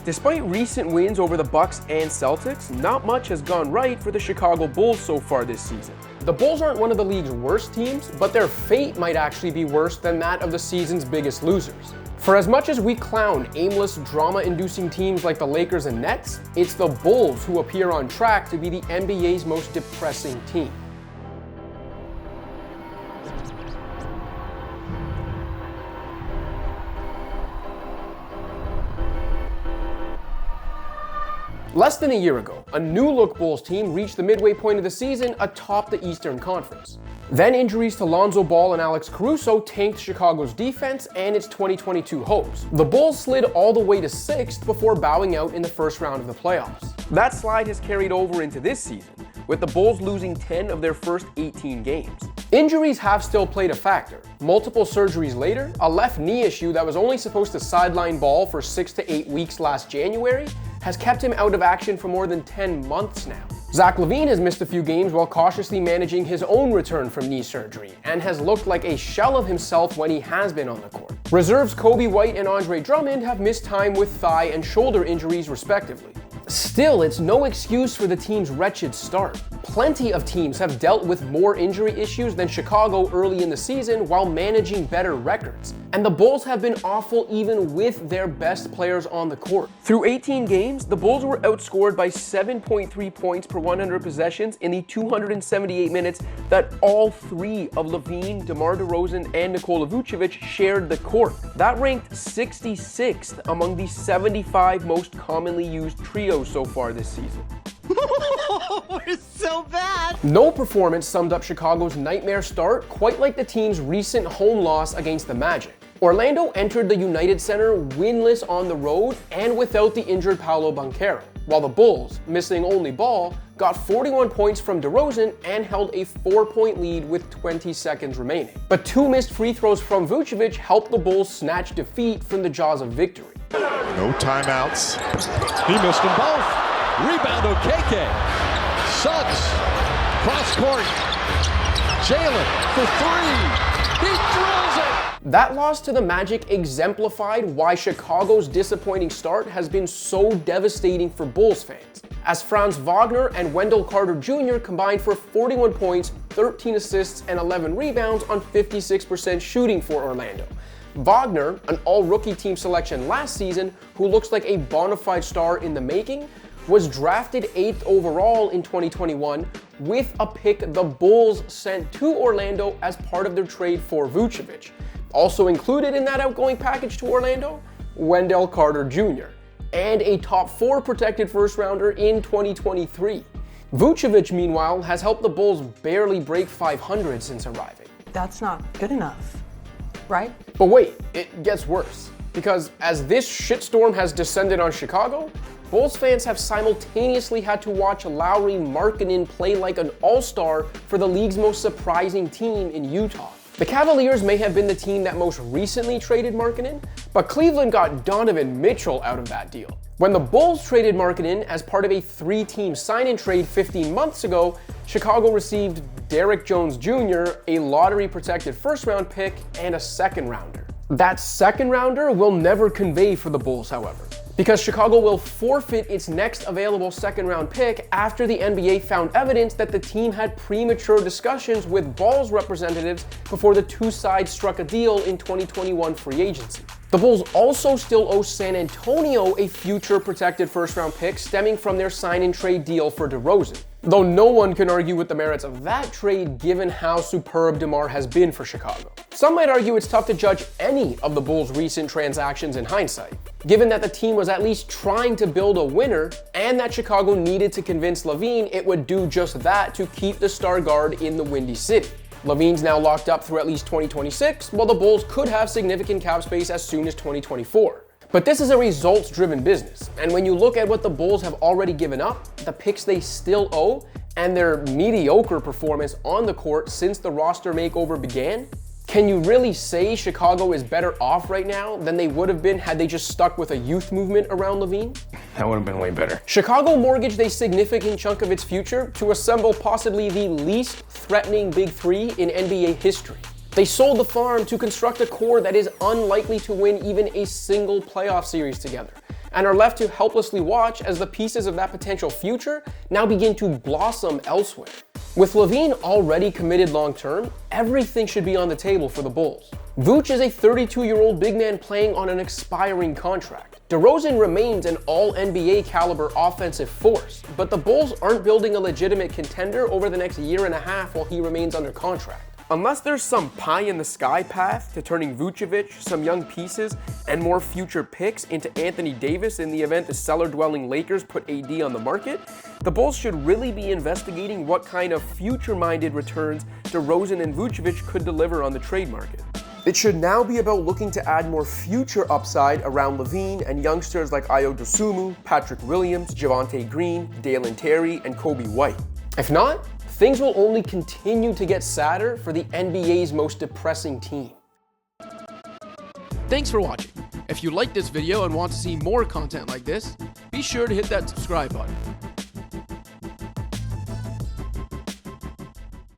Despite recent wins over the Bucks and Celtics, not much has gone right for the Chicago Bulls so far this season. The Bulls aren't one of the league's worst teams, but their fate might actually be worse than that of the season's biggest losers. For as much as we clown aimless, drama-inducing teams like the Lakers and Nets, it's the Bulls who appear on track to be the NBA's most depressing team. Less than a year ago, a new-look Bulls team reached the midway point of the season atop the Eastern Conference. Then injuries to Lonzo Ball and Alex Caruso tanked Chicago's defense and its 2022 hopes. The Bulls slid all the way to 6th before bowing out in the first round of the playoffs. That slide has carried over into this season, with the Bulls losing 10 of their first 18 games. Injuries have still played a factor. Multiple surgeries later, a left knee issue that was only supposed to sideline Ball for 6 to 8 weeks last January has kept him out of action for more than 10 months now. Zach LaVine has missed a few games while cautiously managing his own return from knee surgery, and has looked like a shell of himself when he has been on the court. Reserves Kobe White and Andre Drummond have missed time with thigh and shoulder injuries respectively. Still, it's no excuse for the team's wretched start. Plenty of teams have dealt with more injury issues than Chicago early in the season while managing better records. And the Bulls have been awful even with their best players on the court. Through 18 games, the Bulls were outscored by 7.3 points per 100 possessions in the 278 minutes that all three of LaVine, DeMar DeRozan, and Nikola Vucevic shared the court. That ranked 66th among the 75 most commonly used trios so far this season. We're so bad! No performance summed up Chicago's nightmare start quite like the team's recent home loss against the Magic. Orlando entered the United Center winless on the road and without the injured Paolo Banchero, while the Bulls, missing only Ball, got 41 points from DeRozan and held a 4-point lead with 20 seconds remaining. But 2 missed free throws from Vucevic helped the Bulls snatch defeat from the jaws of victory. No timeouts. He missed them both. Rebound Okeke. Suggs. Cross court. Jalen for 3. He drills it. That loss to the Magic exemplified why Chicago's disappointing start has been so devastating for Bulls fans, as Franz Wagner and Wendell Carter Jr. combined for 41 points, 13 assists, and 11 rebounds on 56% shooting for Orlando. Wagner, an all-rookie team selection last season, who looks like a bona fide star in the making, was drafted 8th overall in 2021 with a pick the Bulls sent to Orlando as part of their trade for Vucevic. Also included in that outgoing package to Orlando, Wendell Carter Jr., and a top 4 protected first rounder in 2023. Vucevic, meanwhile, has helped the Bulls barely break 500 since arriving. That's not good enough, right? But wait, it gets worse. Because as this shitstorm has descended on Chicago, Bulls fans have simultaneously had to watch Lauri Markkanen play like an all-star for the league's most surprising team in Utah. The Cavaliers may have been the team that most recently traded Markkanen, but Cleveland got Donovan Mitchell out of that deal. When the Bulls traded Markkanen as part of a 3-team sign-and trade 15 months ago, Chicago received Derrick Jones Jr., a lottery-protected first-round pick, and a second-rounder. That second-rounder will never convey for the Bulls, however, because Chicago will forfeit its next available second-round pick after the NBA found evidence that the team had premature discussions with Ball's representatives before the two sides struck a deal in 2021 free agency. The Bulls also still owe San Antonio a future protected first-round pick stemming from their sign-and-trade deal for DeRozan, though no one can argue with the merits of that trade given how superb DeMar has been for Chicago. Some might argue it's tough to judge any of the Bulls' recent transactions in hindsight, given that the team was at least trying to build a winner and that Chicago needed to convince LaVine it would do just that to keep the star guard in the Windy City. LaVine's now locked up through at least 2026, while the Bulls could have significant cap space as soon as 2024. But this is a results-driven business, and when you look at what the Bulls have already given up, the picks they still owe, and their mediocre performance on the court since the roster makeover began, can you really say Chicago is better off right now than they would have been had they just stuck with a youth movement around LaVine? That would have been way better. Chicago mortgaged a significant chunk of its future to assemble possibly the least threatening Big Three in NBA history. They sold the farm to construct a core that is unlikely to win even a single playoff series together. and are left to helplessly watch as the pieces of that potential future now begin to blossom elsewhere. With LaVine already committed long-term, everything should be on the table for the Bulls. Vooch is a 32-year-old big man playing on an expiring contract. DeRozan remains an all-NBA caliber offensive force, but the Bulls aren't building a legitimate contender over the next year and a half while he remains under contract. Unless there's some pie-in-the-sky path to turning Vucevic, some young pieces, and more future picks into Anthony Davis in the event the cellar-dwelling Lakers put AD on the market, the Bulls should really be investigating what kind of future-minded returns DeRozan and Vucevic could deliver on the trade market. It should now be about looking to add more future upside around LaVine and youngsters like Ayo Dosunmu, Patrick Williams, Javonte Green, Dalen Terry, and Kobe White. If not, things will only continue to get sadder for the NBA's most depressing team. Thanks for watching. If you liked this video and want to see more content like this, be sure to hit that subscribe button.